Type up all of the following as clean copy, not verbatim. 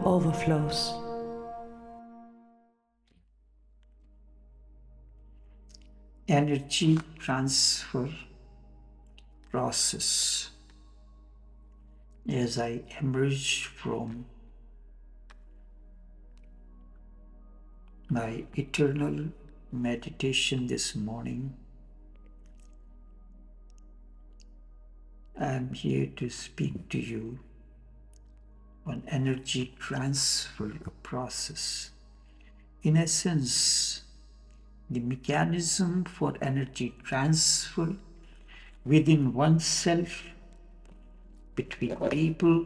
Overflows. Energy transfer process. As I emerge from my eternal meditation this morning, I am here to speak to you on energy transfer process. In essence, the mechanism for energy transfer within oneself, between people,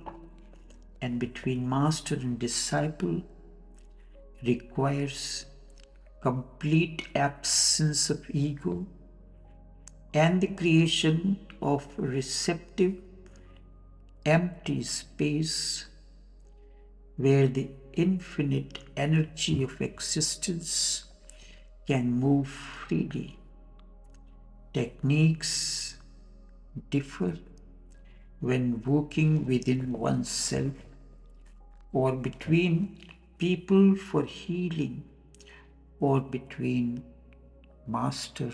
and between master and disciple requires complete absence of ego and the creation of a receptive, empty space where the infinite energy of existence can move freely. Techniques differ when working within oneself or between people for healing or between master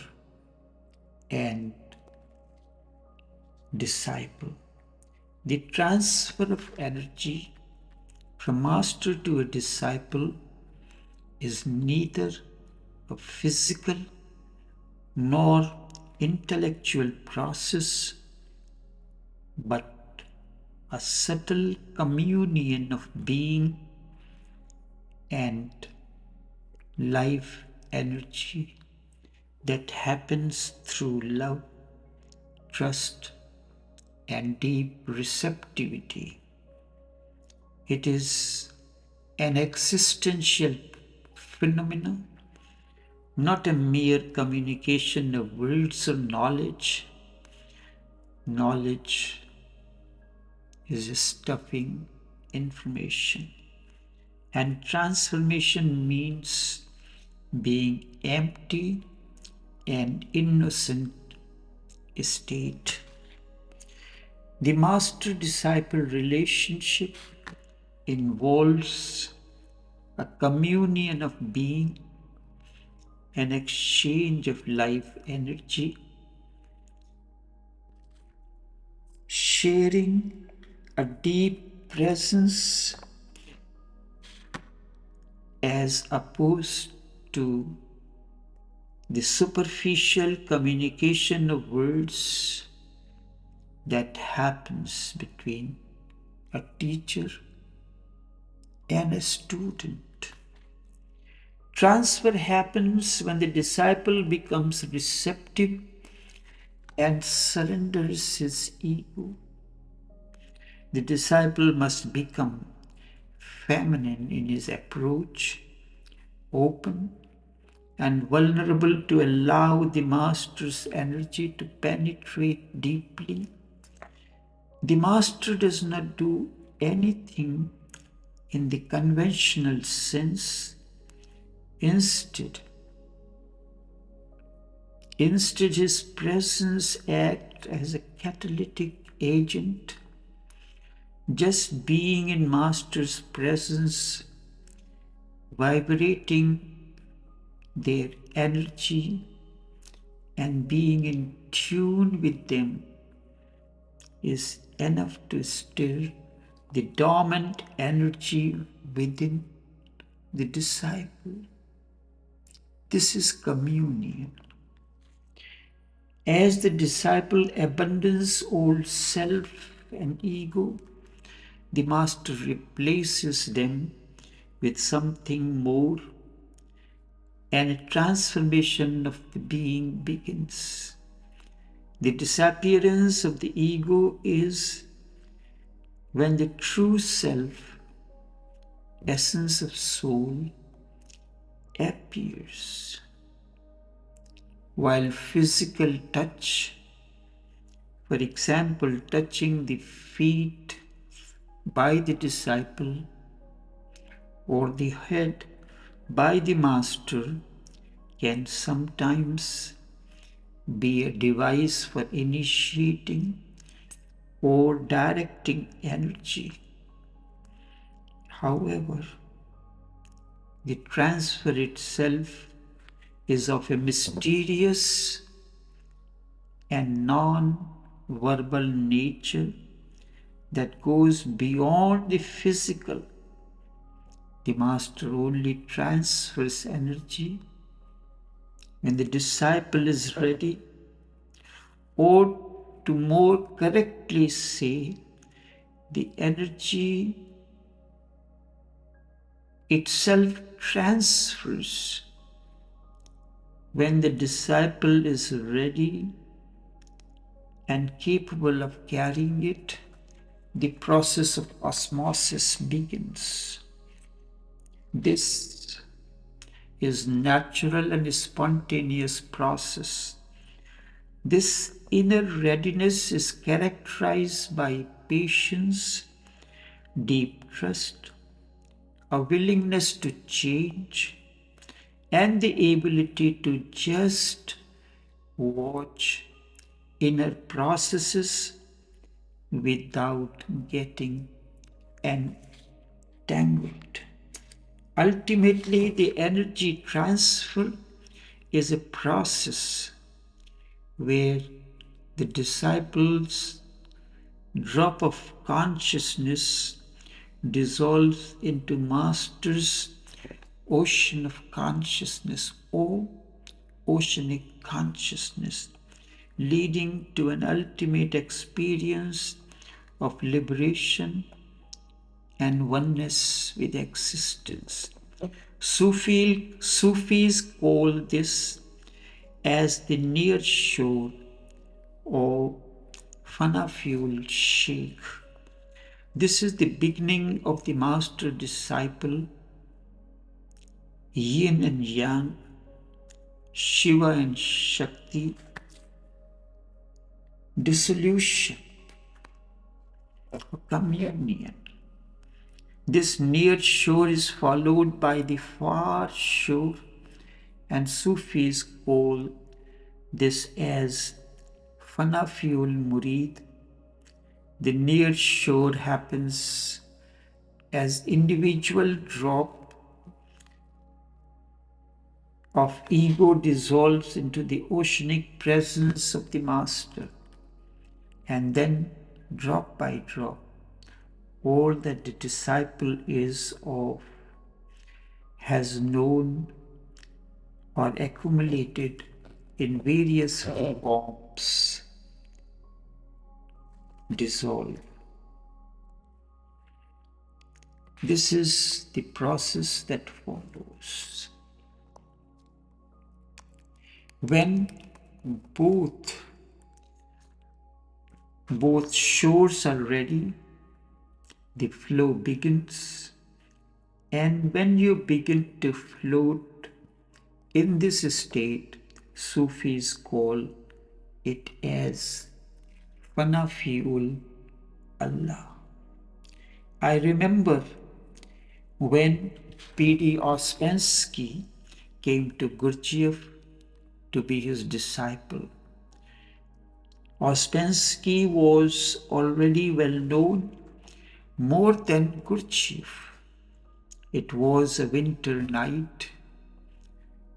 and disciple. The transfer of energy from master to a disciple is neither a physical nor intellectual process, but a subtle communion of being and life energy that happens through love, trust, and deep receptivity. It is an existential phenomenon, not a mere communication of words or knowledge. Knowledge is stuffing information, and transformation means being empty and innocent state. The master-disciple relationship involves a communion of being, an exchange of life energy, sharing a deep presence as opposed to the superficial communication of words that happens between a teacher and a student. Transfer happens when the disciple becomes receptive and surrenders his ego. The disciple must become feminine in his approach, open and vulnerable to allow the master's energy to penetrate deeply. The master does not do anything in the conventional sense. Instead, his presence acts as a catalytic agent. Just being in master's presence, vibrating their energy and being in tune with them is enough to stir the dormant energy within the disciple. This is communion. As the disciple abandons old self and ego, the master replaces them with something more, and a transformation of the being begins. The disappearance of the ego is when the true self, essence of soul, appears. While physical touch, for example, touching the feet by the disciple or the head by the master, can sometimes be a device for initiating or directing energy. However, the transfer itself is of a mysterious and non-verbal nature that goes beyond the physical. The Master only transfers energy when the disciple is ready, or to more correctly say, the energy itself transfers when the disciple is ready and capable of carrying it. The process of osmosis begins. This is natural and spontaneous process. This inner readiness is characterized by patience, deep trust, a willingness to change, and the ability to just watch inner processes without getting entangled. Ultimately, the energy transfer is a process where the disciples' drop of consciousness dissolves into Master's ocean of consciousness, or oceanic consciousness, leading to an ultimate experience of liberation and oneness with existence. Sufis call this as the near shore or Fanaful Sheikh. This is the beginning of the master-disciple, yin and yang, Shiva and Shakti, dissolution, communion. This near shore is followed by the far shore, and Sufis call this as Fanaful Murid. The near shore happens as individual drop of ego dissolves into the oceanic presence of the Master, and then drop by drop, all that the disciple is of, has known or accumulated in various forms, dissolve. This is the process that follows. When both shores are ready, the flow begins, and when you begin to float in this state, Sufis call it as Fanafiul Allah. I remember when P.D. Ouspensky came to Gurdjieff to be his disciple. Ouspensky was already well known more than Gurdjieff. It was a winter night.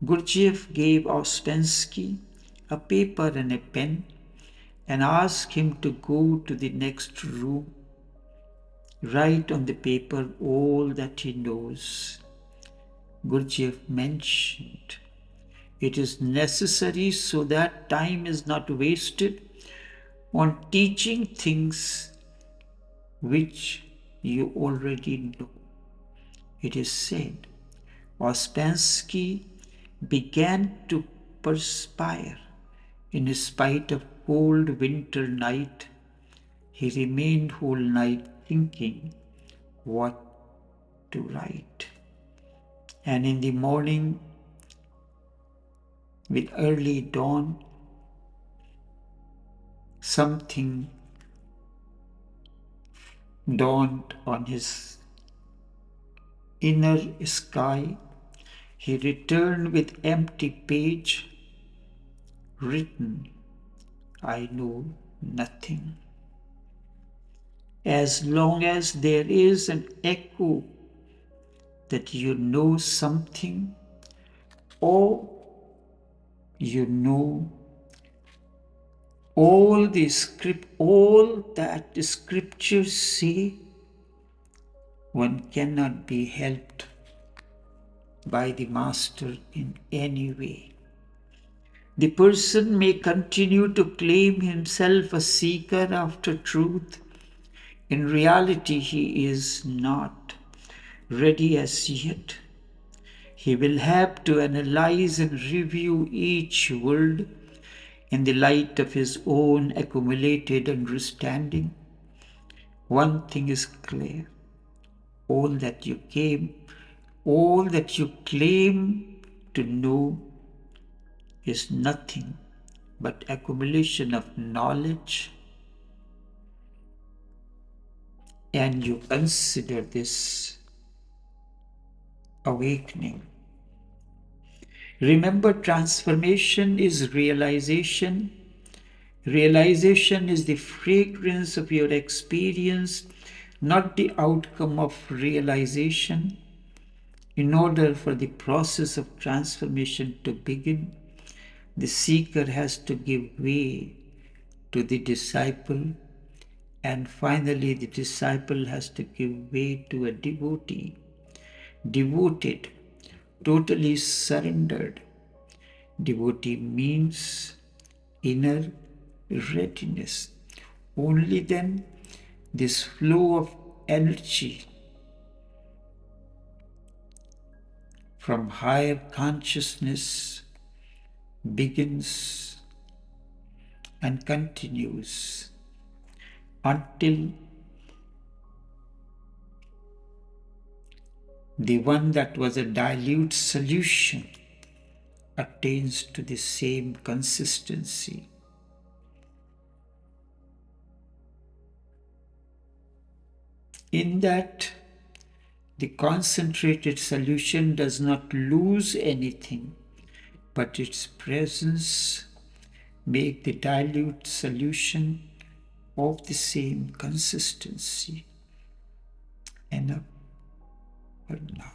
Gurdjieff gave Ouspensky a paper and a pen and asked him to go to the next room, write on the paper all that he knows. Gurdjieff mentioned, it is necessary so that time is not wasted on teaching things which you already know. It is said, Ouspensky began to perspire. In spite of cold winter night, he remained whole night thinking what to write. And in the morning, with early dawn, something dawned on his inner sky. He returned with empty page, written, I know nothing. As long as there is an echo that you know something, or you know all that the scriptures say, one cannot be helped by the master in any way. The person may continue to claim himself a seeker after truth. In reality, he is not ready as yet. He will have to analyze and review each word in the light of his own accumulated understanding. One thing is clear: all that you claim to know is nothing but accumulation of knowledge, and you consider this awakening. Remember, transformation is realization. Realization is the fragrance of your experience, not the outcome of realization. In order for the process of transformation to begin, the seeker has to give way to the disciple, and finally the disciple has to give way to a devotee. Devoted, totally surrendered. Devotee means inner readiness. Only then this flow of energy from higher consciousness begins and continues until the one that was a dilute solution attains to the same consistency. In that, the concentrated solution does not lose anything, but its presence makes the dilute solution of the same consistency. Enough for now.